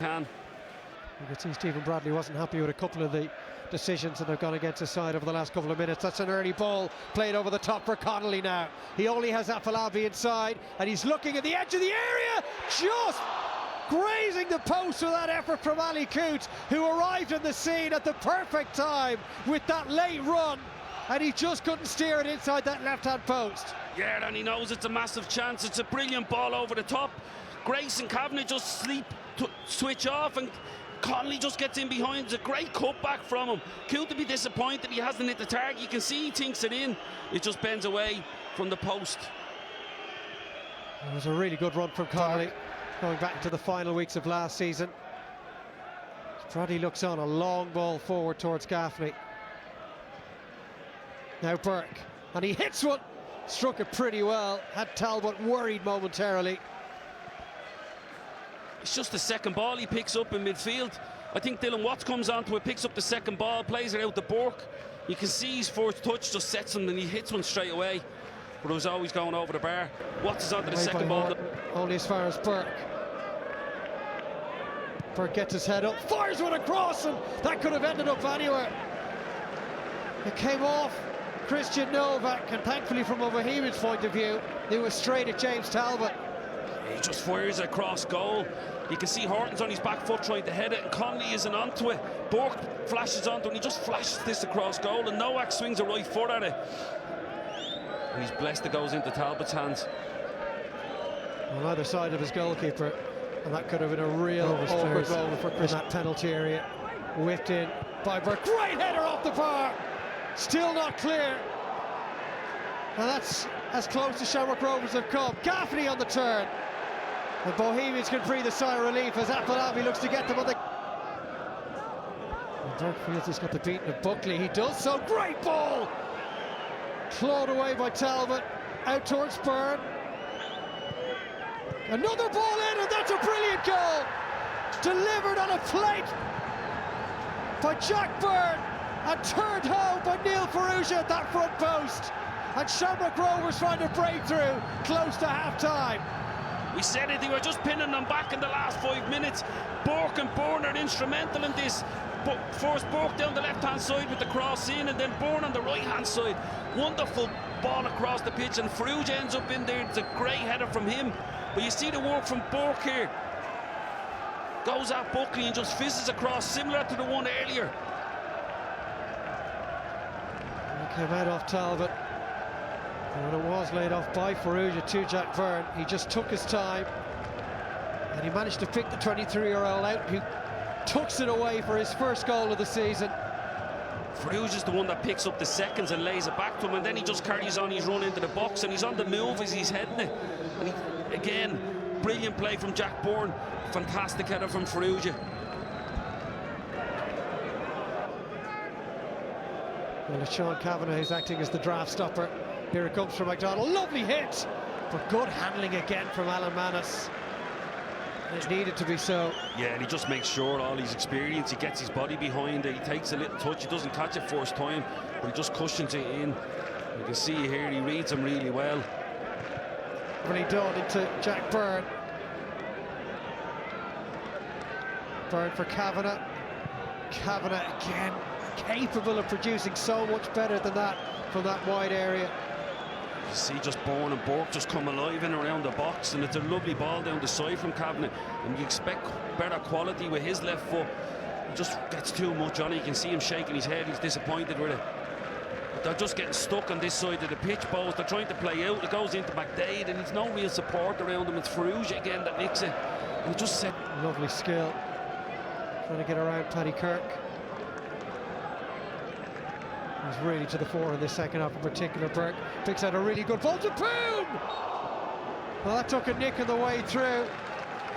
can. You can see Stephen Bradley wasn't happy with a couple of the decisions that have gone against his side over the last couple of minutes. That's an early ball played over the top for Connolly now. He only has Afolabi inside and he's looking at the edge of the area, just grazing the post with that effort from Ali Coote, who arrived on the scene at the perfect time with that late run, and he just couldn't steer it inside that left-hand post. Yeah, and he knows it's a massive chance. It's a brilliant ball over the top. Grace and Kavanagh just switch off, and Connolly just gets in behind. It's a great cutback from him. Coote to be disappointed he hasn't hit the target. You can see he thinks it in. It just bends away from the post. It was a really good run from Connolly, going back to the final weeks of last season. Bradley looks on, a long ball forward towards Gaffney. Now Burke, and he hits one. Struck it pretty well, had Talbot worried momentarily. It's just the second ball he picks up in midfield. I think Dylan Watts comes onto it, picks up the second ball, plays it out to Burke. You can see his first touch just sets him and he hits one straight away. But it was always going over the bar. Watts is onto the second ball. Only as far as Burke. Burke gets his head up, fires one across, and that could have ended up anywhere. It came off Christian Novak, and thankfully from a Bohemians point of view, it was straight at James Talbot. He just fires across goal. You can see Horton's on his back foot trying to head it, and Connolly isn't onto it. Burke flashes onto it, and he just flashes this across goal, and Novak swings a right foot at it. And he's blessed it goes into Talbot's hands. On either side of his goalkeeper, and that could have been a real awkward moment for Chris in that penalty area. Whipped in by Burke. Great header off the bar. Still not clear. And that's as close as Shamrock Rovers have come. Gaffney on the turn. The Bohemians can breathe a sigh of relief as Afolabi looks to get them on the... And Burke feels he's got the beating of Buckley. He does so. Great ball! Clawed away by Talbot. Out towards Byrne. Another ball in, and that's a brilliant goal! Delivered on a plate by Jack Byrne and turned home by Neil Ferrugia at that front post. And Shamrock Rovers find a breakthrough close to half-time. We said it, they were just pinning them back in the last 5 minutes. Burke and Byrne are instrumental in this. But first Burke down the left-hand side with the cross in, and then Byrne on the right-hand side. Wonderful ball across the pitch, and Ferrugia ends up in there. It's a great header from him. But you see the work from Burke here. Goes at Buckley and just fizzes across, similar to the one earlier. He came out off Talbot. And when it was laid off by Ferrugia to Jack Byrne, he just took his time. And he managed to pick the 23-year-old out, who tucks it away for his first goal of the season. Ferrugia's the one that picks up the seconds and lays it back to him, and then he just carries on his run into the box, and he's on the move as he's heading it. And he, again, brilliant play from Jack Byrne. Fantastic header from Ferrugia. Well, it's Sean Kavanagh who's acting as the draft stopper. Here it comes from McDonald. Lovely hit, but good handling again from Alan Manus. It needed to be so. Yeah, and he just makes sure all his experience, he gets his body behind it, he takes a little touch, he doesn't catch it first time, but he just cushions it in. You can see here, he reads him really well. Really done into Jack Byrne. Byrne for Kavanagh. Kavanagh again, capable of producing so much better than that from that wide area. You see just Byrne and Burke just come alive in around the box, and it's a lovely ball down the side from Kavanagh, and you expect better quality with his left foot. He just gets too much on it. You can see him shaking his head, he's disappointed with it. But they're just getting stuck on this side of the pitch, balls they're trying to play out. It goes into McDade, and there's no real support around him. It's Ferrugia again that nicks it. And just said, lovely skill, trying to get around Paddy Kirk. He's really to the fore in this second half in particular. Burke picks out a really good ball to boom! Well, that took a nick on the way through.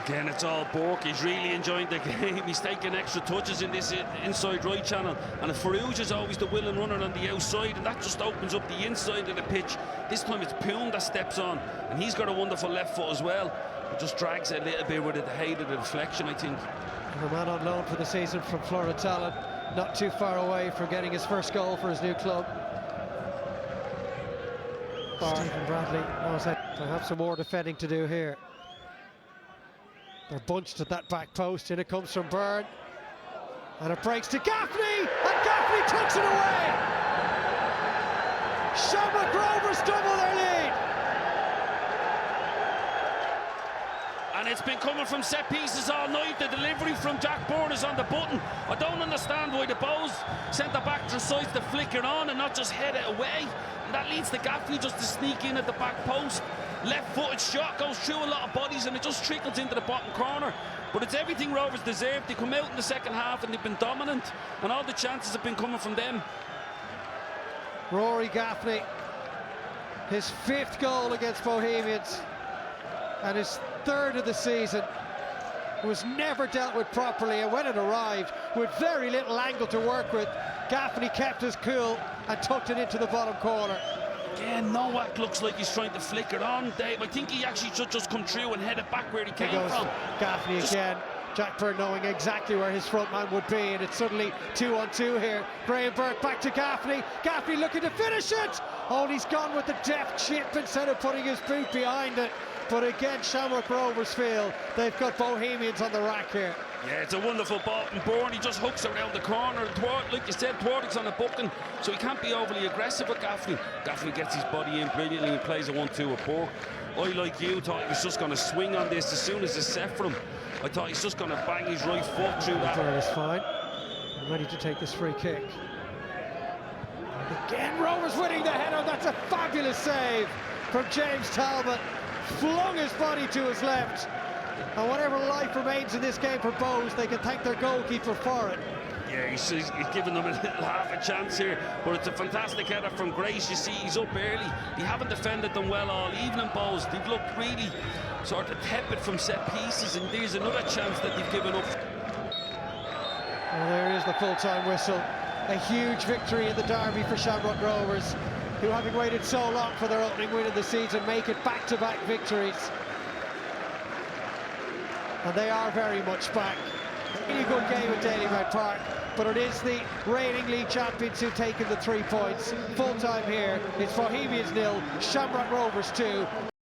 Again, it's all Burke. He's really enjoying the game. He's taking extra touches in this inside right channel. And Ferrugia's always the willing runner on the outside, and that just opens up the inside of the pitch. This time it's Poon that steps on, and he's got a wonderful left foot as well. It just drags it a little bit with the height of the deflection, I think. And a man on loan for the season from Florida Talon, not too far away from getting his first goal for his new club. Stephen Bradley knows that to have some more defending to do here. They're bunched at that back post. In it comes from Byrne. And it breaks to Gaffney! And Gaffney tucks it away! Shamrock Rovers double their lead! And it's been coming from set pieces all night. The delivery from Jack Byrne is on the button. I don't understand why the Bows centre-back decides to flick it on and not just head it away. And that leads to Gaffney just to sneak in at the back post. Left-footed shot goes through a lot of bodies and it just trickles into the bottom corner. But it's everything Rovers deserved. They come out in the second half and they've been dominant, and all the chances have been coming from them. Rory Gaffney, his 5th goal against Bohemians and his 3rd of the season, was never dealt with properly, and when it arrived with very little angle to work with, Gaffney kept his cool and tucked it into the bottom corner. Again, Nowak looks like he's trying to flick it on, Dave. I think he actually should just come through and head it back where he came from. Gaffney again. Jack Byrne knowing exactly where his front man would be, and it's suddenly 2-on-2 here. Graham Burke back to Gaffney. Gaffney looking to finish it. Oh, he's gone with the deft chip instead of putting his boot behind it. But again, Shamrock Rovers feel they've got Bohemians on the rack here. Yeah, it's a wonderful ball from Byrne. He just hooks around the corner. Like you said, Thwarting's on a booking, so he can't be overly aggressive with Gaffney. Gaffney gets his body in brilliantly and plays a 1-2 with Burke. I, like you, thought he was just going to swing on this as soon as it's set for him. I thought he's just going to bang his right foot through that. Byrne is fine. I'm ready to take this free kick. And again, Rovers winning the header. That's a fabulous save from James Talbot. Flung his body to his left. And whatever life remains in this game for Bows, they can thank their goalkeeper for it. Yeah, he's giving them a little half a chance here, but it's a fantastic header from Grace. You see, he's up early. They haven't defended them well all evening, Bows. They've looked really sort of tepid from set pieces, and there's another chance that they've given up. Well, there is the full-time whistle. A huge victory in the derby for Shamrock Rovers, who, having waited so long for their opening win of the season, make it back-to-back victories. And they are very much back. A really good game at Dalymount Park, but it is the reigning league champions who've taken the 3 points. Full time here, it's Bohemians 0, Shamrock Rovers 2.